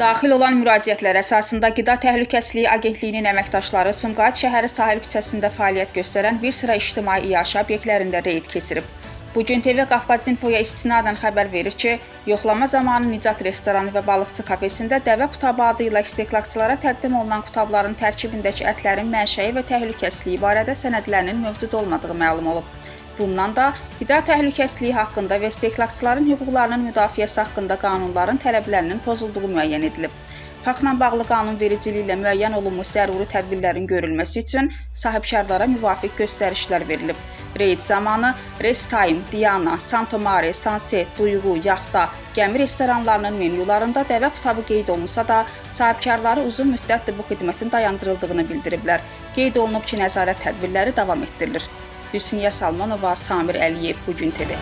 Daxil olan müraciətlər əsasında Qida Təhlükəsizliyi Agentliyinin əməkdaşları Sumqayıt şəhəri Sahil küçəsində fəaliyyət göstərən bir sıra ictimai iaşə obyektlərində reyd keçirib. Bugün TV Qafqaz İnfoya istinadən xəbər verir ki, yoxlama zamanı Nicat restoranı və balıqçı kafesində dəvə qutabı adı ilə istehlakçılara təqdim olunan qutabların tərkibindəki ətlərin mənşəyi və təhlükəsizliyi barədə sənədlərinin mövcud olmadığı məlum olub. Bundan da qida təhlükəsizliyi haqqında və istehlakçıların hüquqlarının müdafiəsi haqqında qanunların tələblərinin pozulduğu müəyyən edilib. Faktla bağlı qanunvericiliklə müəyyən olunmuş zəruri tədbirlərin görülməsi üçün sahibkarlara müvafiq göstərişlər verilib. Reyd zamanı Restime, Diana, Santo Mare, Sunset, Duyğu, Yaxta, gəmi restoranlarının menyularında dəvə qutabı qeyd olunsa da, sahibkarları uzun müddətdir bu xidmətin dayandırıldığını bildiriblər. Qeyd olunub ki, nəzarət tədbirləri davam etdirilir. Hüsniyə Salmanova, Samir Əliyev, Bugün TV.